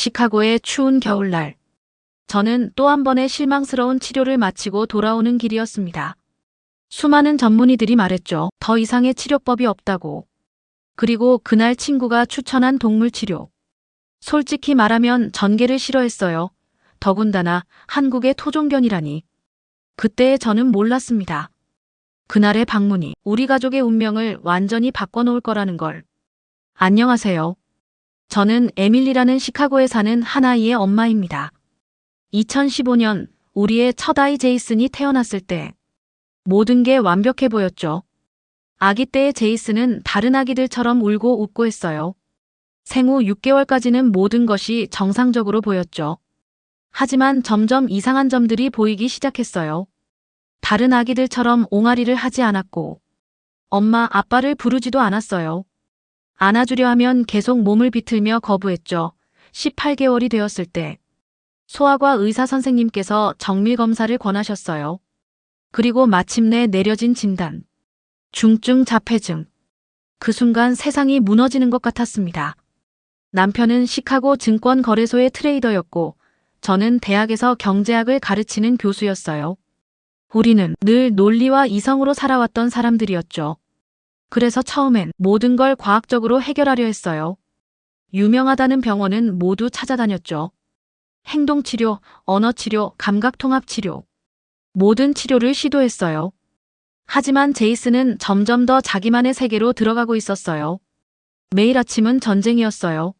시카고의 추운 겨울날. 저는 또 한 번의 실망스러운 치료를 마치고 돌아오는 길이었습니다. 수많은 전문의들이 말했죠. 더 이상의 치료법이 없다고. 그리고 그날 친구가 추천한 동물치료. 솔직히 말하면 전개를 싫어했어요. 더군다나 한국의 토종견이라니. 그때의 저는 몰랐습니다. 그날의 방문이 우리 가족의 운명을 완전히 바꿔놓을 거라는 걸. 안녕하세요. 저는 에밀리라는 시카고에 사는 한 아이의 엄마입니다. 2015년 우리의 첫 아이 제이슨이 태어났을 때 모든 게 완벽해 보였죠. 아기 때의 제이슨은 다른 아기들처럼 울고 웃고 했어요. 생후 6개월까지는 모든 것이 정상적으로 보였죠. 하지만 점점 이상한 점들이 보이기 시작했어요. 다른 아기들처럼 옹알이를 하지 않았고 엄마, 아빠를 부르지도 않았어요. 안아주려 하면 계속 몸을 비틀며 거부했죠. 18개월이 되었을 때 소아과 의사 선생님께서 정밀 검사를 권하셨어요. 그리고 마침내 내려진 진단. 중증 자폐증. 그 순간 세상이 무너지는 것 같았습니다. 남편은 시카고 증권거래소의 트레이더였고 저는 대학에서 경제학을 가르치는 교수였어요. 우리는 늘 논리와 이성으로 살아왔던 사람들이었죠. 그래서 처음엔 모든 걸 과학적으로 해결하려 했어요. 유명하다는 병원은 모두 찾아다녔죠. 행동치료, 언어치료, 감각통합치료. 모든 치료를 시도했어요. 하지만 제이슨은 점점 더 자기만의 세계로 들어가고 있었어요. 매일 아침은 전쟁이었어요.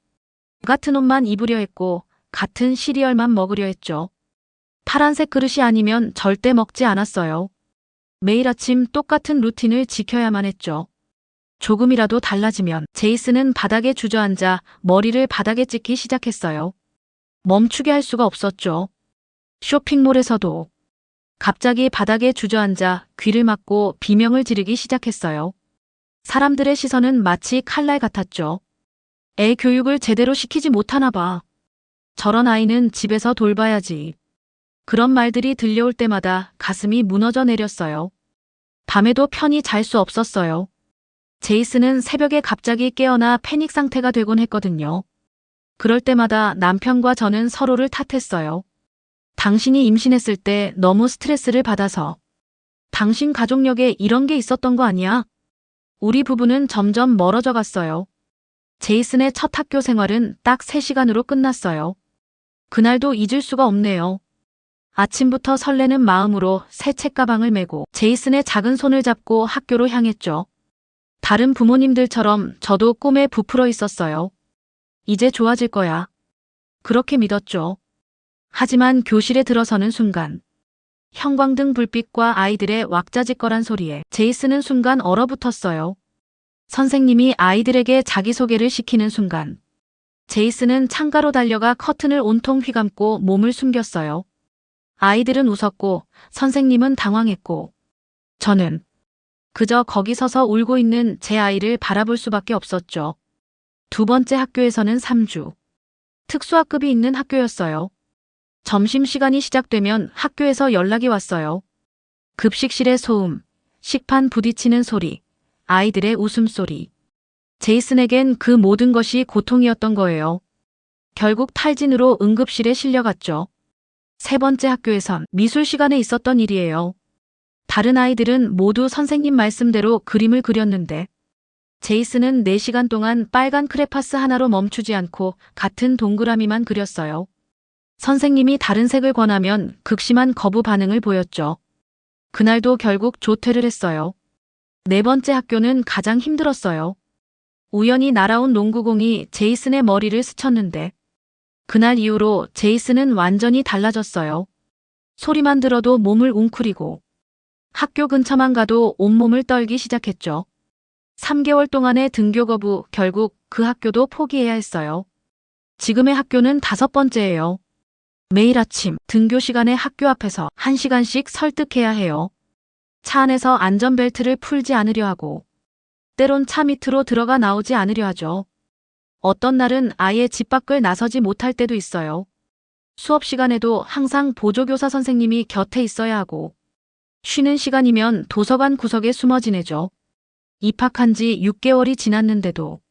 같은 옷만 입으려 했고 같은 시리얼만 먹으려 했죠. 파란색 그릇이 아니면 절대 먹지 않았어요. 매일 아침 똑같은 루틴을 지켜야만 했죠. 조금이라도 달라지면 제이슨은 바닥에 주저앉아 머리를 바닥에 찍기 시작했어요. 멈추게 할 수가 없었죠. 쇼핑몰에서도 갑자기 바닥에 주저앉아 귀를 막고 비명을 지르기 시작했어요. 사람들의 시선은 마치 칼날 같았죠. 애 교육을 제대로 시키지 못하나 봐. 저런 아이는 집에서 돌봐야지. 그런 말들이 들려올 때마다 가슴이 무너져 내렸어요. 밤에도 편히 잘 수 없었어요. 제이슨은 새벽에 갑자기 깨어나 패닉 상태가 되곤 했거든요. 그럴 때마다 남편과 저는 서로를 탓했어요. 당신이 임신했을 때 너무 스트레스를 받아서. 당신 가족력에 이런 게 있었던 거 아니야? 우리 부부는 점점 멀어져 갔어요. 제이슨의 첫 학교 생활은 딱 3시간으로 끝났어요. 그날도 잊을 수가 없네요. 아침부터 설레는 마음으로 새 책가방을 메고 제이슨의 작은 손을 잡고 학교로 향했죠. 다른 부모님들처럼 저도 꿈에 부풀어 있었어요. 이제 좋아질 거야. 그렇게 믿었죠. 하지만 교실에 들어서는 순간 형광등 불빛과 아이들의 왁자지껄한 소리에 제이슨은 순간 얼어붙었어요. 선생님이 아이들에게 자기소개를 시키는 순간 제이슨은 창가로 달려가 커튼을 온통 휘감고 몸을 숨겼어요. 아이들은 웃었고 선생님은 당황했고 저는 그저 거기 서서 울고 있는 제 아이를 바라볼 수밖에 없었죠. 두 번째 학교에서는 3주. 특수학급이 있는 학교였어요. 점심시간이 시작되면 학교에서 연락이 왔어요. 급식실의 소음, 식판 부딪히는 소리, 아이들의 웃음소리. 제이슨에겐 그 모든 것이 고통이었던 거예요. 결국 탈진으로 응급실에 실려갔죠. 세 번째 학교에선 미술 시간에 있었던 일이에요. 다른 아이들은 모두 선생님 말씀대로 그림을 그렸는데 제이슨은 4시간 동안 빨간 크레파스 하나로 멈추지 않고 같은 동그라미만 그렸어요. 선생님이 다른 색을 권하면 극심한 거부 반응을 보였죠. 그날도 결국 조퇴를 했어요. 네 번째 학교는 가장 힘들었어요. 우연히 날아온 농구공이 제이슨의 머리를 스쳤는데 그날 이후로 제이슨은 완전히 달라졌어요. 소리만 들어도 몸을 웅크리고 학교 근처만 가도 온몸을 떨기 시작했죠. 3개월 동안의 등교 거부, 결국 그 학교도 포기해야 했어요. 지금의 학교는 5번째예요. 매일 아침 등교 시간에 학교 앞에서 1시간씩 설득해야 해요. 차 안에서 안전벨트를 풀지 않으려 하고 때론 차 밑으로 들어가 나오지 않으려 하죠. 어떤 날은 아예 집 밖을 나서지 못할 때도 있어요. 수업 시간에도 항상 보조교사 선생님이 곁에 있어야 하고 쉬는 시간이면 도서관 구석에 숨어 지내죠. 입학한 지 6개월이 지났는데도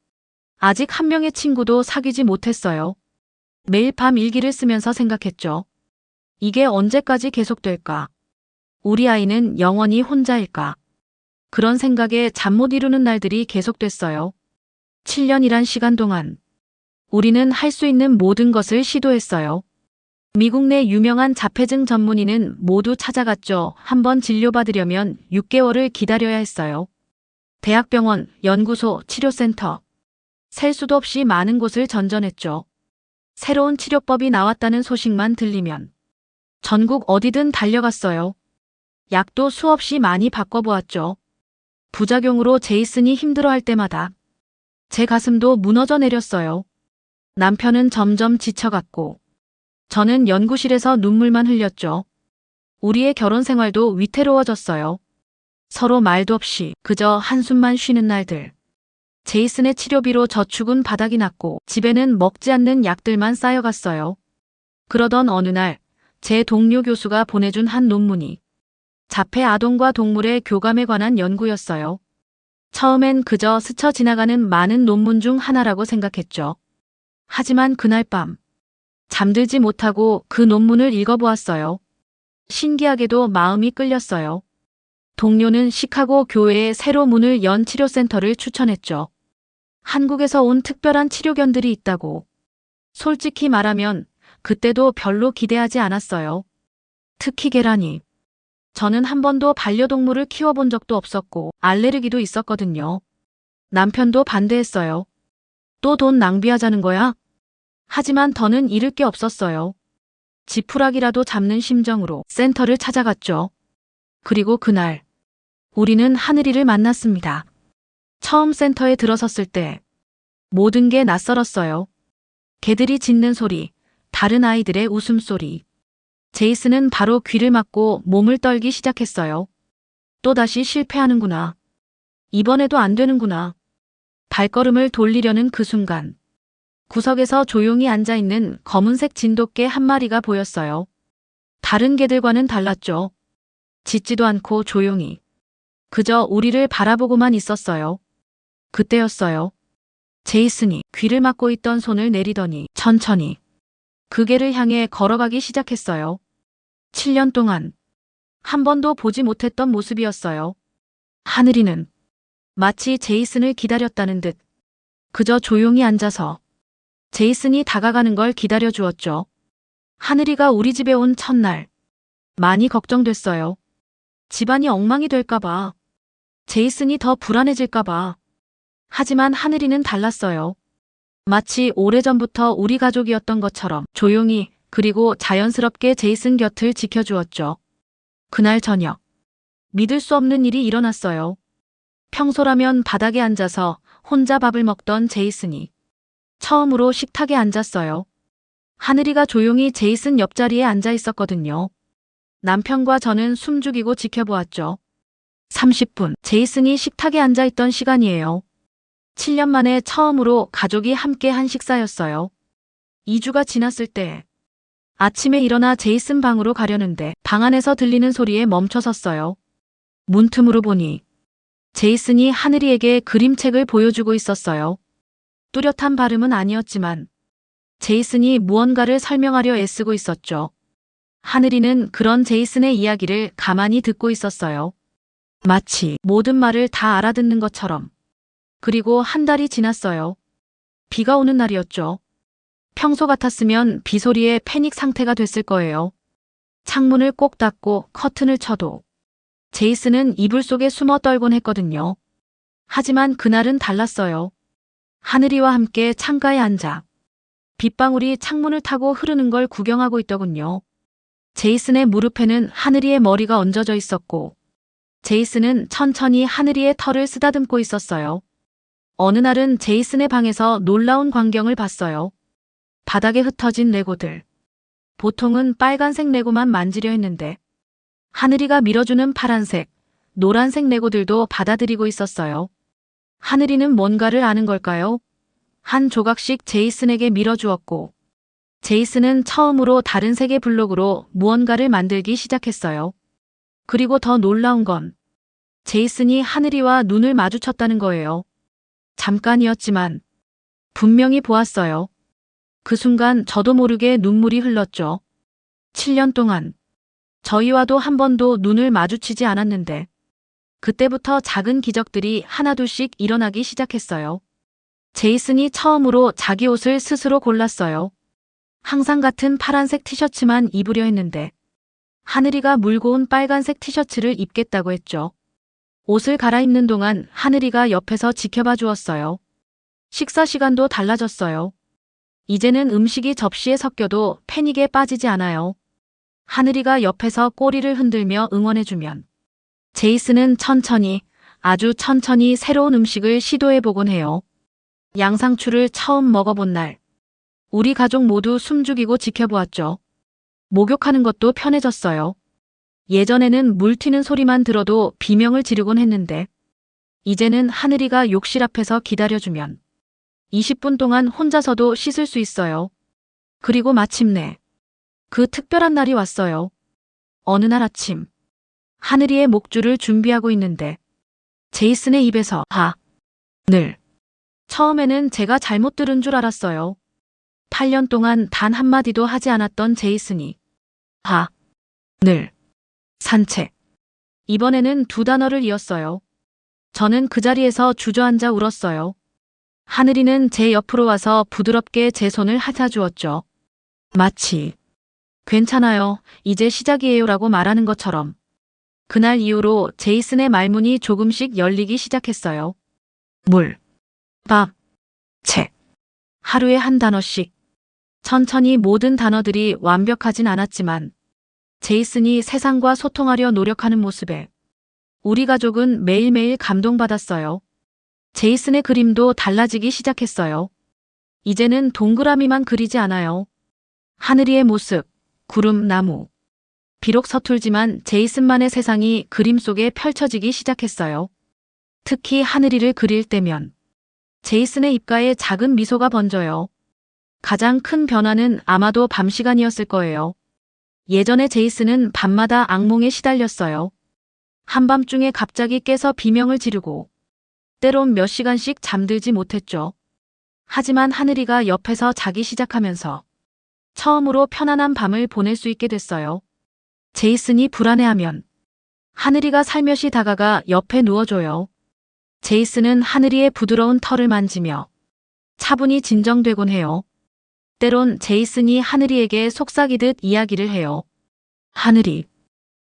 아직 한 명의 친구도 사귀지 못했어요. 매일 밤 일기를 쓰면서 생각했죠. 이게 언제까지 계속될까? 우리 아이는 영원히 혼자일까? 그런 생각에 잠 못 이루는 날들이 계속됐어요. 7년이란 시간 동안 우리는 할 수 있는 모든 것을 시도했어요. 미국 내 유명한 자폐증 전문의는 모두 찾아갔죠. 한번 진료받으려면 6개월을 기다려야 했어요. 대학병원, 연구소, 치료센터. 셀 수도 없이 많은 곳을 전전했죠. 새로운 치료법이 나왔다는 소식만 들리면 전국 어디든 달려갔어요. 약도 수없이 많이 바꿔보았죠. 부작용으로 제이슨이 힘들어할 때마다 제 가슴도 무너져 내렸어요. 남편은 점점 지쳐갔고 저는 연구실에서 눈물만 흘렸죠. 우리의 결혼 생활도 위태로워졌어요. 서로 말도 없이 그저 한숨만 쉬는 날들. 제이슨의 치료비로 저축은 바닥이 났고 집에는 먹지 않는 약들만 쌓여갔어요. 그러던 어느 날 제 동료 교수가 보내준 한 논문이 자폐 아동과 동물의 교감에 관한 연구였어요. 처음엔 그저 스쳐 지나가는 많은 논문 중 하나라고 생각했죠. 하지만 그날 밤 잠들지 못하고 그 논문을 읽어보았어요. 신기하게도 마음이 끌렸어요. 동료는 시카고 교회에 새로 문을 연 치료센터를 추천했죠. 한국에서 온 특별한 치료견들이 있다고. 솔직히 말하면 그때도 별로 기대하지 않았어요. 특히 계란이. 저는 한 번도 반려동물을 키워본 적도 없었고 알레르기도 있었거든요. 남편도 반대했어요. 또 돈 낭비하자는 거야? 하지만 더는 잃을 게 없었어요. 지푸라기라도 잡는 심정으로 센터를 찾아갔죠. 그리고 그날 우리는 하늘이를 만났습니다. 처음 센터에 들어섰을 때 모든 게 낯설었어요. 개들이 짖는 소리, 다른 아이들의 웃음소리. 제이슨은 바로 귀를 막고 몸을 떨기 시작했어요. 또다시 실패하는구나. 이번에도 안 되는구나. 발걸음을 돌리려는 그 순간 구석에서 조용히 앉아있는 검은색 진돗개 한 마리가 보였어요. 다른 개들과는 달랐죠. 짖지도 않고 조용히. 그저 우리를 바라보고만 있었어요. 그때였어요. 제이슨이 귀를 막고 있던 손을 내리더니 천천히 그 개를 향해 걸어가기 시작했어요. 7년 동안 한 번도 보지 못했던 모습이었어요. 하늘이는 마치 제이슨을 기다렸다는 듯 그저 조용히 앉아서 제이슨이 다가가는 걸 기다려 주었죠. 하늘이가 우리 집에 온 첫날 많이 걱정됐어요. 집안이 엉망이 될까봐. 제이슨이 더 불안해질까봐. 하지만 하늘이는 달랐어요. 마치 오래전부터 우리 가족이었던 것처럼 조용히 그리고 자연스럽게 제이슨 곁을 지켜주었죠. 그날 저녁 믿을 수 없는 일이 일어났어요. 평소라면 바닥에 앉아서 혼자 밥을 먹던 제이슨이 처음으로 식탁에 앉았어요. 하늘이가 조용히 제이슨 옆자리에 앉아 있었거든요. 남편과 저는 숨죽이고 지켜보았죠. 30분, 제이슨이 식탁에 앉아 있던 시간이에요. 7년 만에 처음으로 가족이 함께 한 식사였어요. 2주가 지났을 때 아침에 일어나 제이슨 방으로 가려는데 방 안에서 들리는 소리에 멈춰섰어요. 문틈으로 보니 제이슨이 하늘이에게 그림책을 보여주고 있었어요. 뚜렷한 발음은 아니었지만 제이슨이 무언가를 설명하려 애쓰고 있었죠. 하늘이는 그런 제이슨의 이야기를 가만히 듣고 있었어요. 마치 모든 말을 다 알아듣는 것처럼. 그리고 한 달이 지났어요. 비가 오는 날이었죠. 평소 같았으면 비 소리에 패닉 상태가 됐을 거예요. 창문을 꼭 닫고 커튼을 쳐도 제이슨은 이불 속에 숨어 떨곤 했거든요. 하지만 그날은 달랐어요. 하늘이와 함께 창가에 앉아 빗방울이 창문을 타고 흐르는 걸 구경하고 있더군요. 제이슨의 무릎에는 하늘이의 머리가 얹어져 있었고 제이슨은 천천히 하늘이의 털을 쓰다듬고 있었어요. 어느 날은 제이슨의 방에서 놀라운 광경을 봤어요. 바닥에 흩어진 레고들. 보통은 빨간색 레고만 만지려 했는데 하늘이가 밀어주는 파란색, 노란색 레고들도 받아들이고 있었어요. 하늘이는 뭔가를 아는 걸까요? 한 조각씩 제이슨에게 밀어주었고 제이슨은 처음으로 다른 색의 블록으로 무언가를 만들기 시작했어요. 그리고 더 놀라운 건 제이슨이 하늘이와 눈을 마주쳤다는 거예요. 잠깐이었지만 분명히 보았어요. 그 순간 저도 모르게 눈물이 흘렀죠. 7년 동안 저희와도 한 번도 눈을 마주치지 않았는데 그때부터 작은 기적들이 하나둘씩 일어나기 시작했어요. 제이슨이 처음으로 자기 옷을 스스로 골랐어요. 항상 같은 파란색 티셔츠만 입으려 했는데 하늘이가 물고 온 빨간색 티셔츠를 입겠다고 했죠. 옷을 갈아입는 동안 하늘이가 옆에서 지켜봐 주었어요. 식사 시간도 달라졌어요. 이제는 음식이 접시에 섞여도 패닉에 빠지지 않아요. 하늘이가 옆에서 꼬리를 흔들며 응원해주면 제이슨은 천천히, 아주 천천히 새로운 음식을 시도해보곤 해요. 양상추를 처음 먹어본 날, 우리 가족 모두 숨죽이고 지켜보았죠. 목욕하는 것도 편해졌어요. 예전에는 물 튀는 소리만 들어도 비명을 지르곤 했는데 이제는 하늘이가 욕실 앞에서 기다려주면 20분 동안 혼자서도 씻을 수 있어요. 그리고 마침내 그 특별한 날이 왔어요. 어느 날 아침 하늘이의 목줄을 준비하고 있는데 제이슨의 입에서 늘 처음에는 제가 잘못 들은 줄 알았어요. 8년 동안 단 한마디도 하지 않았던 제이슨이 늘 산책. 이번에는 두 단어를 이었어요. 저는 그 자리에서 주저앉아 울었어요. 하늘이는 제 옆으로 와서 부드럽게 제 손을 핥아주었죠. 마치 괜찮아요. 이제 시작이에요라고 말하는 것처럼. 그날 이후로 제이슨의 말문이 조금씩 열리기 시작했어요. 물, 밥, 책. 하루에 한 단어씩. 천천히 모든 단어들이 완벽하진 않았지만 제이슨이 세상과 소통하려 노력하는 모습에 우리 가족은 매일매일 감동받았어요. 제이슨의 그림도 달라지기 시작했어요. 이제는 동그라미만 그리지 않아요. 하늘이의 모습, 구름, 나무. 비록 서툴지만 제이슨만의 세상이 그림 속에 펼쳐지기 시작했어요. 특히 하늘이를 그릴 때면 제이슨의 입가에 작은 미소가 번져요. 가장 큰 변화는 아마도 밤 시간이었을 거예요. 예전에 제이슨은 밤마다 악몽에 시달렸어요. 한밤중에 갑자기 깨서 비명을 지르고 때론 몇 시간씩 잠들지 못했죠. 하지만 하늘이가 옆에서 자기 시작하면서 처음으로 편안한 밤을 보낼 수 있게 됐어요. 제이슨이 불안해하면 하늘이가 살며시 다가가 옆에 누워줘요. 제이슨은 하늘이의 부드러운 털을 만지며 차분히 진정되곤 해요. 때론 제이슨이 하늘이에게 속삭이듯 이야기를 해요. 하늘이,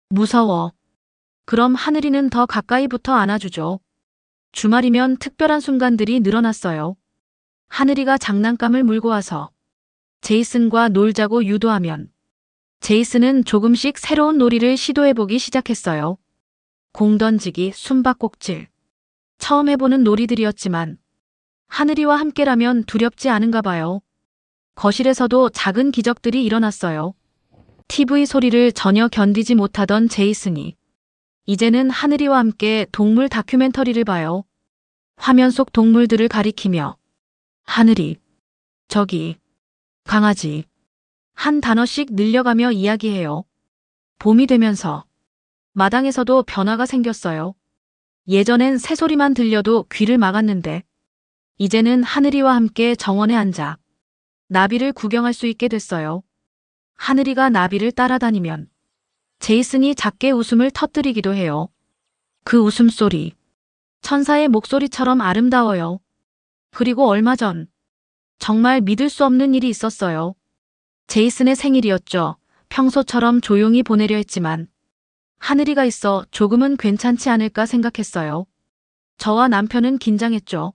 무서워. 그럼 하늘이는 더 가까이 붙어 안아주죠. 주말이면 특별한 순간들이 늘어났어요. 하늘이가 장난감을 물고 와서 제이슨과 놀자고 유도하면 제이슨은 조금씩 새로운 놀이를 시도해보기 시작했어요. 공 던지기, 숨바꼭질. 처음 해보는 놀이들이었지만 하늘이와 함께라면 두렵지 않은가 봐요. 거실에서도 작은 기적들이 일어났어요. TV 소리를 전혀 견디지 못하던 제이슨이 이제는 하늘이와 함께 동물 다큐멘터리를 봐요. 화면 속 동물들을 가리키며 하늘이, 저기, 강아지. 한 단어씩 늘려가며 이야기해요. 봄이 되면서 마당에서도 변화가 생겼어요. 예전엔 새소리만 들려도 귀를 막았는데 이제는 하늘이와 함께 정원에 앉아 나비를 구경할 수 있게 됐어요. 하늘이가 나비를 따라다니면 제이슨이 작게 웃음을 터뜨리기도 해요. 그 웃음소리, 천사의 목소리처럼 아름다워요. 그리고 얼마 전 정말 믿을 수 없는 일이 있었어요. 제이슨의 생일이었죠. 평소처럼 조용히 보내려 했지만 하늘이가 있어 조금은 괜찮지 않을까 생각했어요. 저와 남편은 긴장했죠.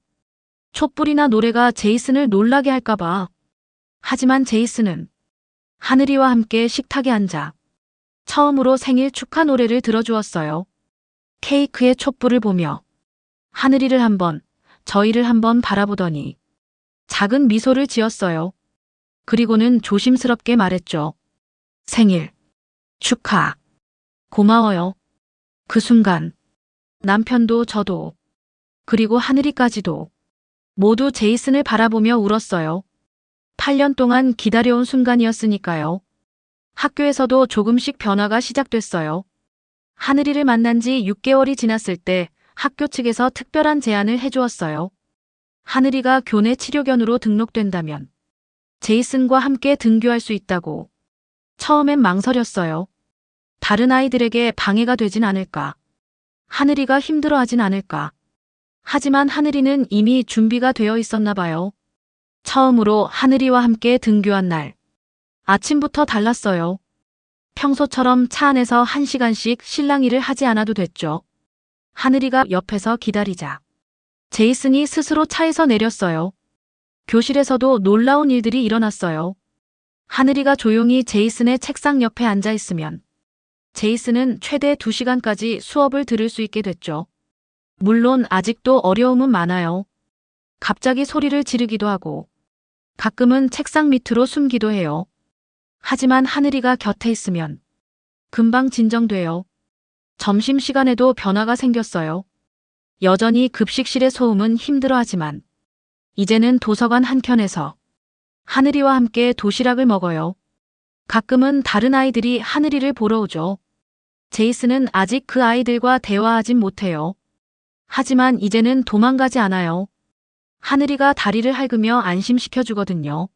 촛불이나 노래가 제이슨을 놀라게 할까봐. 하지만 제이슨은 하늘이와 함께 식탁에 앉아 처음으로 생일 축하 노래를 들어주었어요. 케이크에 촛불을 보며 하늘이를 한번, 저희를 한번 바라보더니 작은 미소를 지었어요. 그리고는 조심스럽게 말했죠. 생일 축하. 고마워요. 그 순간 남편도 저도 그리고 하늘이까지도 모두 제이슨을 바라보며 울었어요. 8년 동안 기다려온 순간이었으니까요. 학교에서도 조금씩 변화가 시작됐어요. 하늘이를 만난 지 6개월이 지났을 때 학교 측에서 특별한 제안을 해주었어요. 하늘이가 교내 치료견으로 등록된다면 제이슨과 함께 등교할 수 있다고. 처음엔 망설였어요. 다른 아이들에게 방해가 되진 않을까. 하늘이가 힘들어하진 않을까. 하지만 하늘이는 이미 준비가 되어 있었나 봐요. 처음으로 하늘이와 함께 등교한 날. 아침부터 달랐어요. 평소처럼 차 안에서 1시간씩 실랑이를 하지 않아도 됐죠. 하늘이가 옆에서 기다리자. 제이슨이 스스로 차에서 내렸어요. 교실에서도 놀라운 일들이 일어났어요. 하늘이가 조용히 제이슨의 책상 옆에 앉아 있으면 제이슨은 최대 2시간까지 수업을 들을 수 있게 됐죠. 물론 아직도 어려움은 많아요. 갑자기 소리를 지르기도 하고 가끔은 책상 밑으로 숨기도 해요. 하지만 하늘이가 곁에 있으면 금방 진정돼요. 점심시간에도 변화가 생겼어요. 여전히 급식실의 소음은 힘들어하지만 이제는 도서관 한켠에서 하늘이와 함께 도시락을 먹어요. 가끔은 다른 아이들이 하늘이를 보러 오죠. 제이슨은 아직 그 아이들과 대화하진 못해요. 하지만 이제는 도망가지 않아요. 하늘이가 다리를 핥으며 안심시켜주거든요.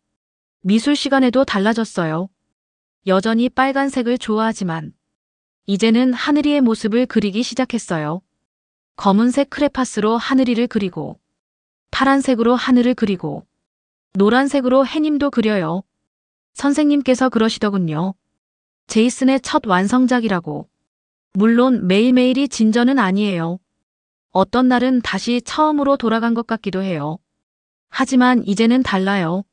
미술 시간에도 달라졌어요. 여전히 빨간색을 좋아하지만 이제는 하늘이의 모습을 그리기 시작했어요. 검은색 크레파스로 하늘이를 그리고 파란색으로 하늘을 그리고 노란색으로 해님도 그려요. 선생님께서 그러시더군요. 제이슨의 첫 완성작이라고. 물론 매일매일이 진전은 아니에요. 어떤 날은 다시 처음으로 돌아간 것 같기도 해요. 하지만 이제는 달라요.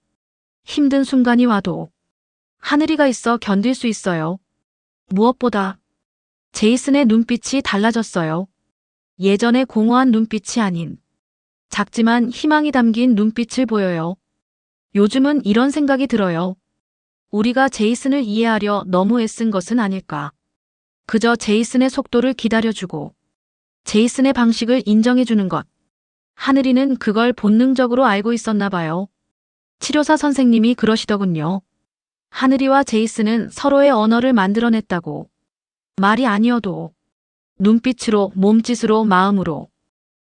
힘든 순간이 와도 하늘이가 있어 견딜 수 있어요. 무엇보다 제이슨의 눈빛이 달라졌어요. 예전의 공허한 눈빛이 아닌 작지만 희망이 담긴 눈빛을 보여요. 요즘은 이런 생각이 들어요. 우리가 제이슨을 이해하려 너무 애쓴 것은 아닐까. 그저 제이슨의 속도를 기다려주고 제이슨의 방식을 인정해주는 것. 하늘이는 그걸 본능적으로 알고 있었나 봐요. 치료사 선생님이 그러시더군요. 하늘이와 제이슨은 서로의 언어를 만들어냈다고. 말이 아니어도 눈빛으로, 몸짓으로, 마음으로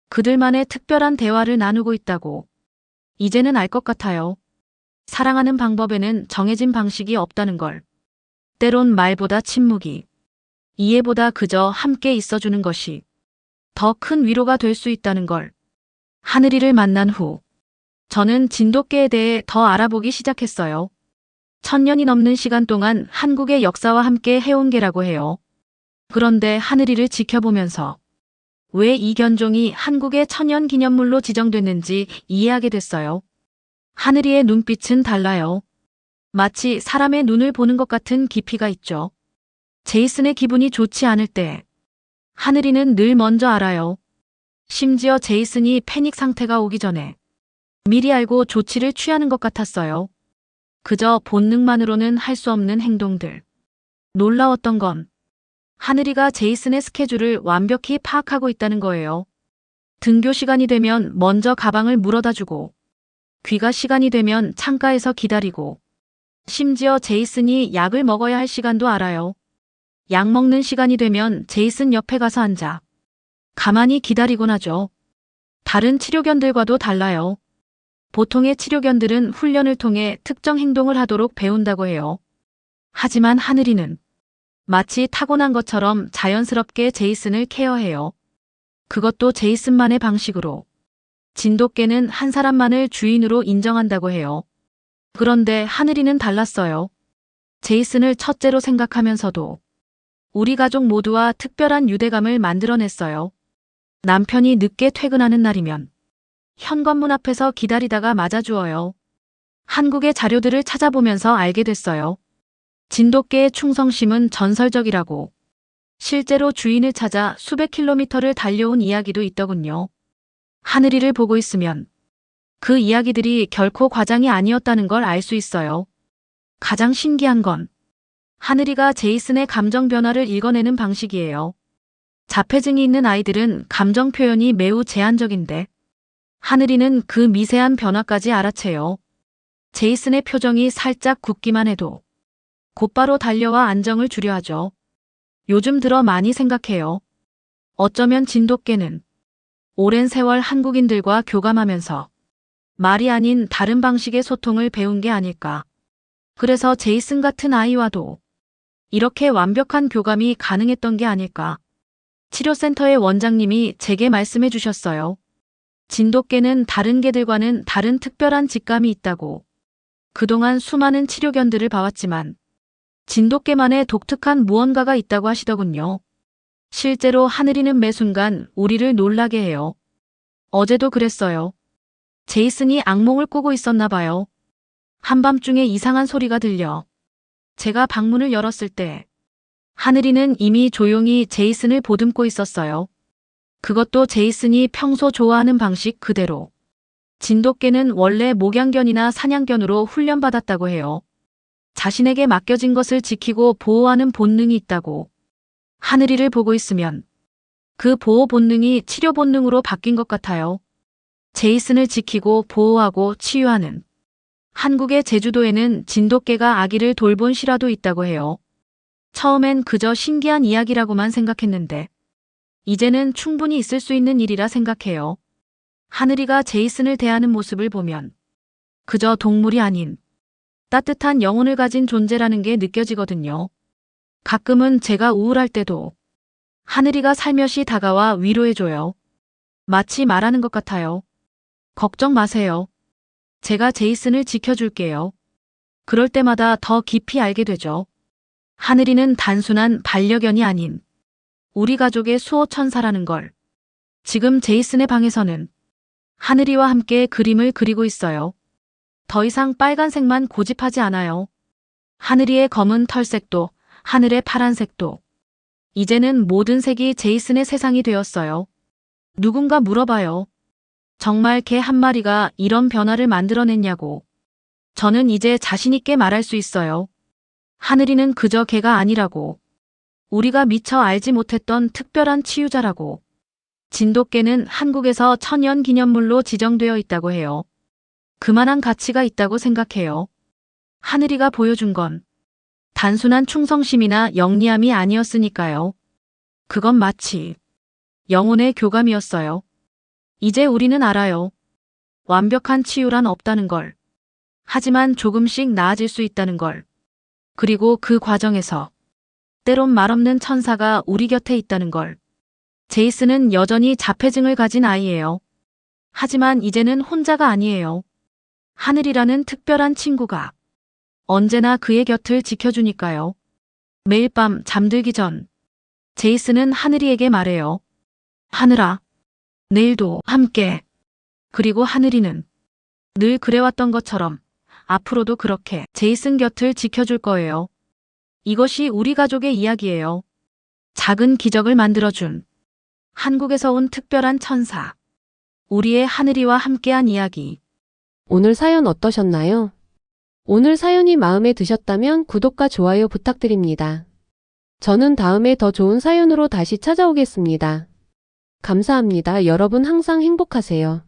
그들만의 특별한 대화를 나누고 있다고. 이제는 알 것 같아요. 사랑하는 방법에는 정해진 방식이 없다는 걸. 때론 말보다 침묵이, 이해보다 그저 함께 있어주는 것이 더 큰 위로가 될 수 있다는 걸. 하늘이를 만난 후 저는 진돗개에 대해 더 알아보기 시작했어요. 1000년이 넘는 시간 동안 한국의 역사와 함께 해온 개라고 해요. 그런데 하늘이를 지켜보면서 왜 이 견종이 한국의 천연기념물로 지정됐는지 이해하게 됐어요. 하늘이의 눈빛은 달라요. 마치 사람의 눈을 보는 것 같은 깊이가 있죠. 제이슨의 기분이 좋지 않을 때 하늘이는 늘 먼저 알아요. 심지어 제이슨이 패닉 상태가 오기 전에 미리 알고 조치를 취하는 것 같았어요. 그저 본능만으로는 할 수 없는 행동들. 놀라웠던 건 하늘이가 제이슨의 스케줄을 완벽히 파악하고 있다는 거예요. 등교 시간이 되면 먼저 가방을 물어다 주고 귀가 시간이 되면 창가에서 기다리고 심지어 제이슨이 약을 먹어야 할 시간도 알아요. 약 먹는 시간이 되면 제이슨 옆에 가서 앉아 가만히 기다리곤 하죠. 다른 치료견들과도 달라요. 보통의 치료견들은 훈련을 통해 특정 행동을 하도록 배운다고 해요. 하지만 하늘이는 마치 타고난 것처럼 자연스럽게 제이슨을 케어해요. 그것도 제이슨만의 방식으로. 진돗개는 한 사람만을 주인으로 인정한다고 해요. 그런데 하늘이는 달랐어요. 제이슨을 첫째로 생각하면서도 우리 가족 모두와 특별한 유대감을 만들어냈어요. 남편이 늦게 퇴근하는 날이면 현관문 앞에서 기다리다가 맞아주어요. 한국의 자료들을 찾아보면서 알게 됐어요. 진돗개의 충성심은 전설적이라고. 실제로 주인을 찾아 수백 킬로미터를 달려온 이야기도 있더군요. 하늘이를 보고 있으면 그 이야기들이 결코 과장이 아니었다는 걸 알 수 있어요. 가장 신기한 건 하늘이가 제이슨의 감정 변화를 읽어내는 방식이에요. 자폐증이 있는 아이들은 감정 표현이 매우 제한적인데 하늘이는 그 미세한 변화까지 알아채요. 제이슨의 표정이 살짝 굳기만 해도 곧바로 달려와 안정을 주려 하죠. 요즘 들어 많이 생각해요. 어쩌면 진돗개는 오랜 세월 한국인들과 교감하면서 말이 아닌 다른 방식의 소통을 배운 게 아닐까. 그래서 제이슨 같은 아이와도 이렇게 완벽한 교감이 가능했던 게 아닐까. 치료센터의 원장님이 제게 말씀해 주셨어요. 진돗개는 다른 개들과는 다른 특별한 직감이 있다고. 그동안 수많은 치료견들을 봐왔지만 진돗개만의 독특한 무언가가 있다고 하시더군요. 실제로 하늘이는 매 순간 우리를 놀라게 해요. 어제도 그랬어요. 제이슨이 악몽을 꾸고 있었나 봐요. 한밤중에 이상한 소리가 들려. 제가 방문을 열었을 때 하늘이는 이미 조용히 제이슨을 보듬고 있었어요. 그것도 제이슨이 평소 좋아하는 방식 그대로. 진돗개는 원래 목양견이나 사냥견으로 훈련받았다고 해요. 자신에게 맡겨진 것을 지키고 보호하는 본능이 있다고. 하늘이를 보고 있으면 그 보호 본능이 치료 본능으로 바뀐 것 같아요. 제이슨을 지키고 보호하고 치유하는. 한국의 제주도에는 진돗개가 아기를 돌본 실화도 있다고 해요. 처음엔 그저 신기한 이야기라고만 생각했는데 이제는 충분히 있을 수 있는 일이라 생각해요. 하늘이가 제이슨을 대하는 모습을 보면 그저 동물이 아닌 따뜻한 영혼을 가진 존재라는 게 느껴지거든요. 가끔은 제가 우울할 때도 하늘이가 살며시 다가와 위로해줘요. 마치 말하는 것 같아요. 걱정 마세요. 제가 제이슨을 지켜줄게요. 그럴 때마다 더 깊이 알게 되죠. 하늘이는 단순한 반려견이 아닌 우리 가족의 수호천사라는 걸. 지금 제이슨의 방에서는 하늘이와 함께 그림을 그리고 있어요. 더 이상 빨간색만 고집하지 않아요. 하늘이의 검은 털색도, 하늘의 파란색도. 이제는 모든 색이 제이슨의 세상이 되었어요. 누군가 물어봐요. 정말 개 한 마리가 이런 변화를 만들어냈냐고. 저는 이제 자신있게 말할 수 있어요. 하늘이는 그저 개가 아니라고. 우리가 미처 알지 못했던 특별한 치유자라고. 진돗개는 한국에서 천연기념물로 지정되어 있다고 해요. 그만한 가치가 있다고 생각해요. 하늘이가 보여준 건 단순한 충성심이나 영리함이 아니었으니까요. 그건 마치 영혼의 교감이었어요. 이제 우리는 알아요. 완벽한 치유란 없다는 걸. 하지만 조금씩 나아질 수 있다는 걸. 그리고 그 과정에서 때론 말없는 천사가 우리 곁에 있다는 걸. 제이슨은 여전히 자폐증을 가진 아이예요. 하지만 이제는 혼자가 아니에요. 하늘이라는 특별한 친구가 언제나 그의 곁을 지켜주니까요. 매일 밤 잠들기 전 제이슨은 하늘이에게 말해요. 하늘아, 내일도 함께. 그리고 하늘이는 늘 그래왔던 것처럼 앞으로도 그렇게 제이슨 곁을 지켜줄 거예요. 이것이 우리 가족의 이야기예요. 작은 기적을 만들어준 한국에서 온 특별한 천사. 우리의 하늘이와 함께한 이야기. 오늘 사연 어떠셨나요? 오늘 사연이 마음에 드셨다면 구독과 좋아요 부탁드립니다. 저는 다음에 더 좋은 사연으로 다시 찾아오겠습니다. 감사합니다. 여러분 항상 행복하세요.